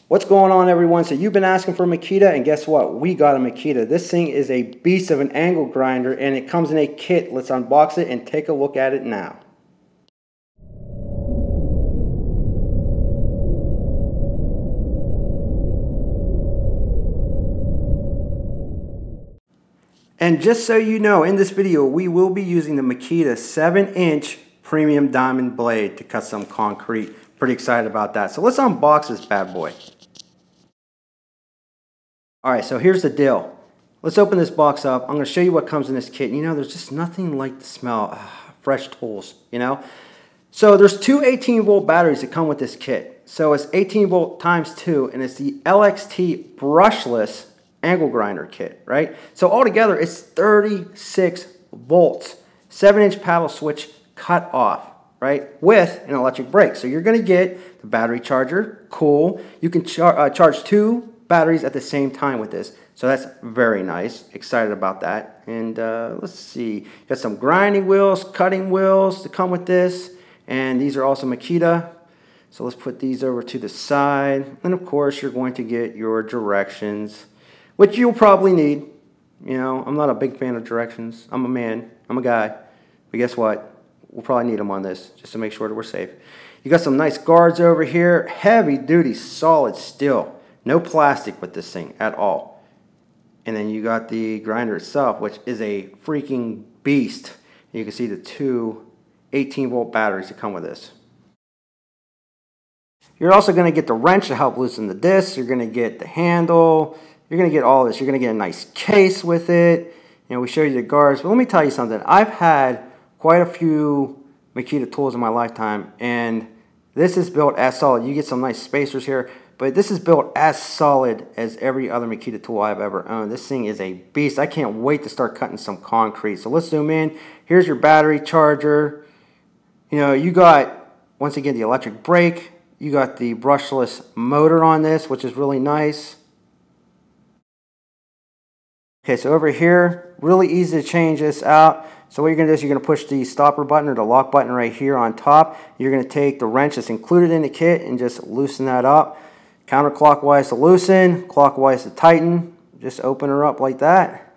What's going on, everyone? So you've been asking for a Makita, and guess what? We got a Makita. This thing is a beast of an angle grinder, and it comes in a kit. Let's unbox it and take a look at it now. And just so you know, in this video, we will be using the Makita 7-inch premium diamond blade to cut some concrete. Pretty excited about that. So let's unbox this bad boy. Alright, so here's the deal. Let's open this box up. I'm going to show you what comes in this kit. You know, there's just nothing like the smell of fresh tools, you know. So there's two 18-volt batteries that come with this kit. So it's 18 volt times 2, and it's the LXT brushless angle grinder kit, right? So altogether, it's 36 volts, 7-inch paddle switch cut off, right, with an electric brake. So you're going to get the battery charger, cool. You can charge 2 batteries at the same time with this, so that's very nice. Excited about that. And let's see, got some grinding wheels, cutting wheels to come with this, and these are also Makita. So let's put these over to the side, and of course you're going to get your directions, which you'll probably need. You know, I'm not a big fan of directions. I'm a man, I'm a guy, but guess what? We'll probably need them on this just to make sure that we're safe. You got some nice guards over here, heavy duty solid steel. No plastic with this thing at all. And then you got the grinder itself, which is a freaking beast. You can see the two 18-volt batteries that come with this. You're also going to get the wrench to help loosen the discs. You're going to get the handle. You're going to get all this. You're going to get a nice case with it. You know, we showed you the guards. But let me tell you something. I've had quite a few Makita tools in my lifetime, and this is built as solid. You get some nice spacers here. But this is built as solid as every other Makita tool I've ever owned. This thing is a beast. I can't wait to start cutting some concrete. So let's zoom in. Here's your battery charger. You know, you got, once again, the electric brake. You got the brushless motor on this, which is really nice. Okay, so over here, really easy to change this out. So what you're going to do is you're going to push the stopper button or the lock button right here on top. You're going to take the wrench that's included in the kit and just loosen that up. Counterclockwise to loosen, clockwise to tighten. Just open her up like that.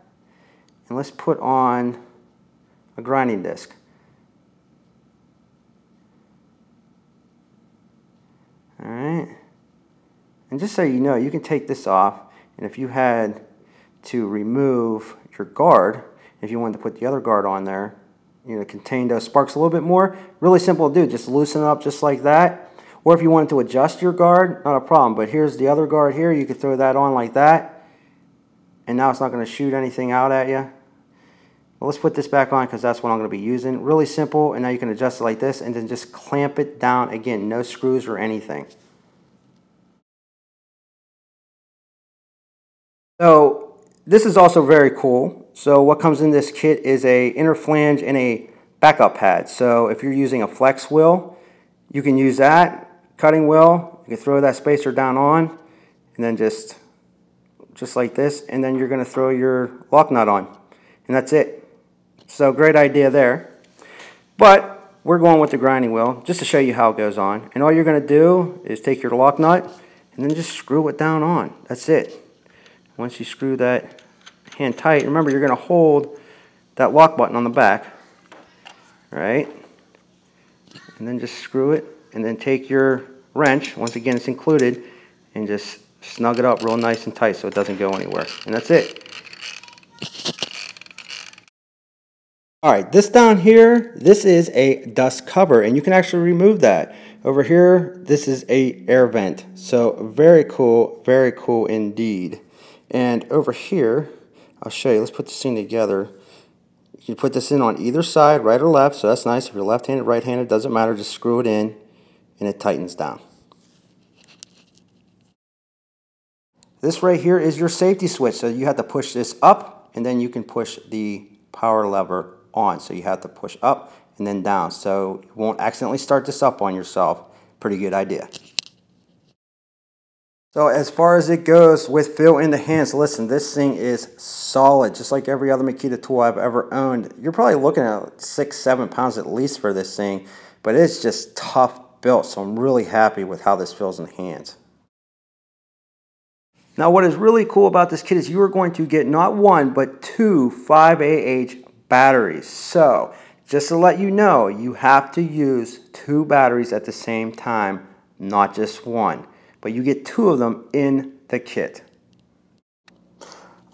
And let's put on a grinding disc. Alright. And just so you know, you can take this off, and if you had to remove your guard, if you wanted to put the other guard on there, you know, contain those sparks a little bit more, really simple to do. Just loosen it up just like that. Or if you wanted to adjust your guard, not a problem. But here's the other guard here. You could throw that on like that. And now it's not going to shoot anything out at you. Well, let's put this back on because that's what I'm going to be using. Really simple. And now you can adjust it like this and then just clamp it down. Again, no screws or anything. So this is also very cool. So what comes in this kit is a inner flange and a backup pad. So if you're using a flex wheel, you can use that. Cutting wheel, you can throw that spacer down on, and then just like this, and then you're going to throw your lock nut on, and that's it. So great idea there. But we're going with the grinding wheel just to show you how it goes on. And all you're going to do is take your lock nut and then just screw it down on. That's it. Once you screw that hand tight, remember you're going to hold that lock button on the back, right? And then just screw it. And then take your wrench, once again it's included, and just snug it up real nice and tight so it doesn't go anywhere. And that's it. Alright, this down here, this is a dust cover, and you can actually remove that. Over here, this is a air vent. So very cool indeed. And over here, I'll show you, let's put this thing together. You can put this in on either side, right or left, so that's nice. If you're left-handed, right-handed, doesn't matter, just screw it in. And it tightens down. This right here is your safety switch. So you have to push this up, and then you can push the power lever on. So you have to push up and then down. So you won't accidentally start this up on yourself. Pretty good idea. So as far as it goes with feel in the hands, listen, this thing is solid. Just like every other Makita tool I've ever owned. You're probably looking at 6-7 pounds at least for this thing. But it's just tough built, so I'm really happy with how this feels in the hands. Now what is really cool about this kit is you are going to get not one, but two 5AH batteries. So just to let you know, you have to use two batteries at the same time, not just one. But you get two of them in the kit.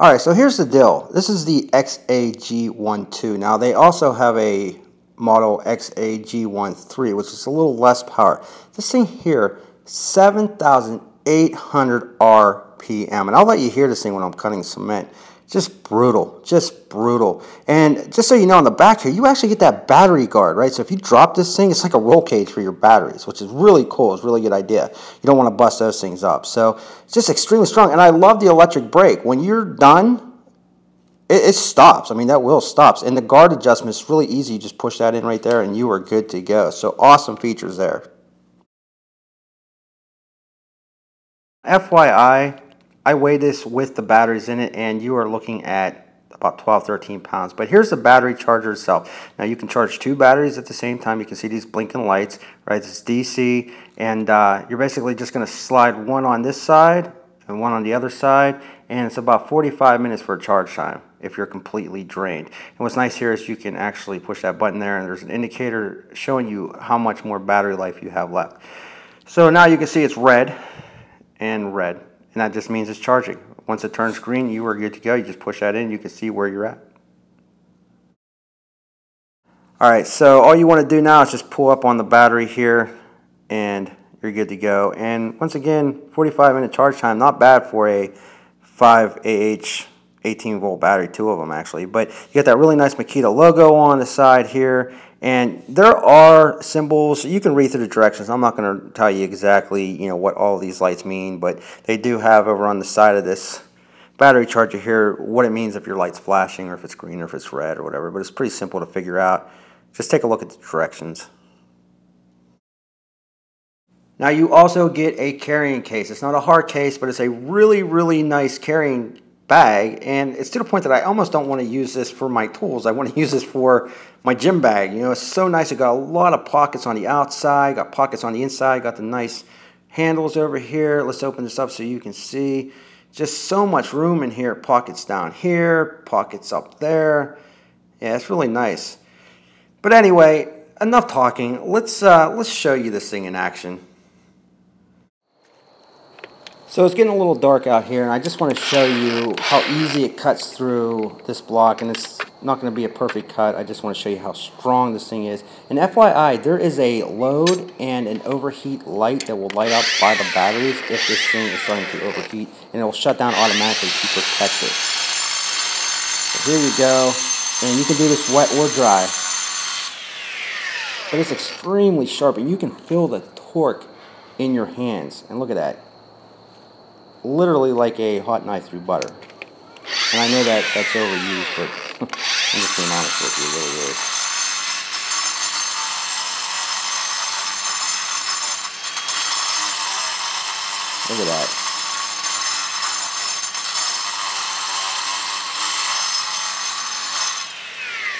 Alright, so here's the deal. This is the XAG12. Now they also have a model XAG13, which is a little less power. This thing here, 7,800 RPM. And I'll let you hear this thing when I'm cutting cement. Just brutal, just brutal. And just so you know, on the back here, you actually get that battery guard, right? So if you drop this thing, it's like a roll cage for your batteries, which is really cool. It's a really good idea. You don't want to bust those things up. So it's just extremely strong. And I love the electric brake. When you're done, it stops. I mean, that wheel stops. And the guard adjustment is really easy. You just push that in right there and you are good to go. So awesome features there. FYI, I weigh this with the batteries in it, and you are looking at about 12-13 pounds. But here's the battery charger itself. Now you can charge two batteries at the same time. You can see these blinking lights, right? It's DC, and you're basically just going to slide one on this side and one on the other side, and it's about 45 minutes for a charge time if you're completely drained. And what's nice here is you can actually push that button there, and there's an indicator showing you how much more battery life you have left. So now you can see it's red and red. And that just means it's charging. Once it turns green, you are good to go. You just push that in, you can see where you're at. Alright, so all you want to do now is just pull up on the battery here, and you're good to go. And once again, 45-minute charge time, not bad for a 5AH 18-volt battery, two of them actually. But you got that really nice Makita logo on the side here. And there are symbols. You can read through the directions. I'm not going to tell you exactly, what all these lights mean, but they do have over on the side of this battery charger here what it means if your light's flashing or if it's green or if it's red or whatever. But it's pretty simple to figure out. Just take a look at the directions. Now you also get a carrying case. It's not a hard case, but it's a really, really nice carrying bag, and it's to the point that I almost don't want to use this for my tools. I want to use this for my gym bag. It's so nice. It got a lot of pockets on the outside, got pockets on the inside, got the nice handles over here. Let's open this up so you can see. Just so much room in here. Pockets down here, pockets up there. Yeah, it's really nice. But anyway, enough talking. Let's show you this thing in action. So it's getting a little dark out here, and I just want to show you how easy it cuts through this block. And it's not going to be a perfect cut. I just want to show you how strong this thing is. And FYI, there is a load and an overheat light that will light up by the batteries if this thing is starting to overheat, and it will shut down automatically to protect it. So here you go, and you can do this wet or dry. But it's extremely sharp, and you can feel the torque in your hands. And look at that. Literally like a hot knife through butter. And I know that's overused, but I'm just being honest with you, it really is. Look at that.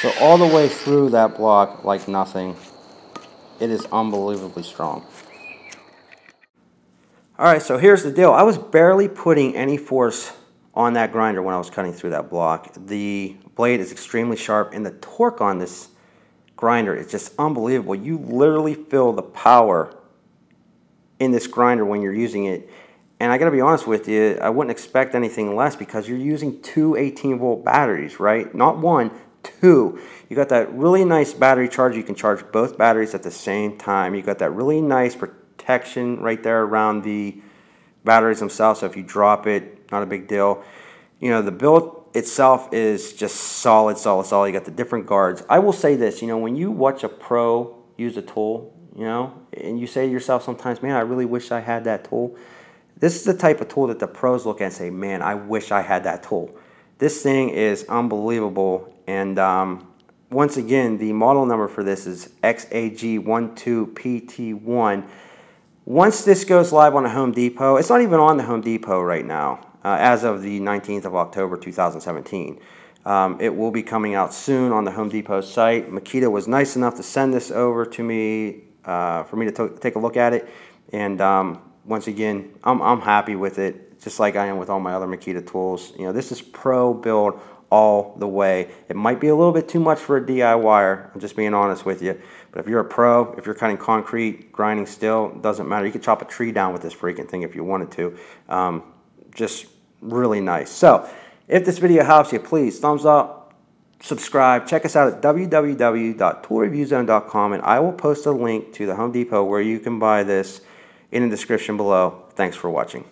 So all the way through that block like nothing. It is unbelievably strong. Alright, so here's the deal. I was barely putting any force on that grinder when I was cutting through that block. The blade is extremely sharp, and the torque on this grinder is just unbelievable. You literally feel the power in this grinder when you're using it. And I gotta be honest with you, I wouldn't expect anything less because you're using two 18-volt batteries, right? Not one, two. You got that really nice battery charger. You can charge both batteries at the same time. You got that really nice protection right there around the batteries themselves, so if you drop it, not a big deal. The build itself is just solid. You got the different guards. I will say this, when you watch a pro use a tool, and you say to yourself sometimes, man, I really wish I had that tool. This is the type of tool that the pros look at and say, man, I wish I had that tool. This thing is unbelievable. And once again, the model number for this is XAG12PT1. Once this goes live on the Home Depot, it's not even on the Home Depot right now, as of the 19th of October 2017. It will be coming out soon on the Home Depot site. Makita was nice enough to send this over to me for me to take a look at it. And once again, I'm happy with it. just like I am with all my other Makita tools. You know, this is pro build all the way. It might be a little bit too much for a DIYer, I'm just being honest with you. But if you're a pro, if you're cutting concrete, grinding steel, doesn't matter. You could chop a tree down with this freaking thing if you wanted to. Just really nice. So, if this video helps you, please thumbs up, subscribe. Check us out at www.toolreviewzone.com, and I will post a link to the Home Depot where you can buy this in the description below. Thanks for watching.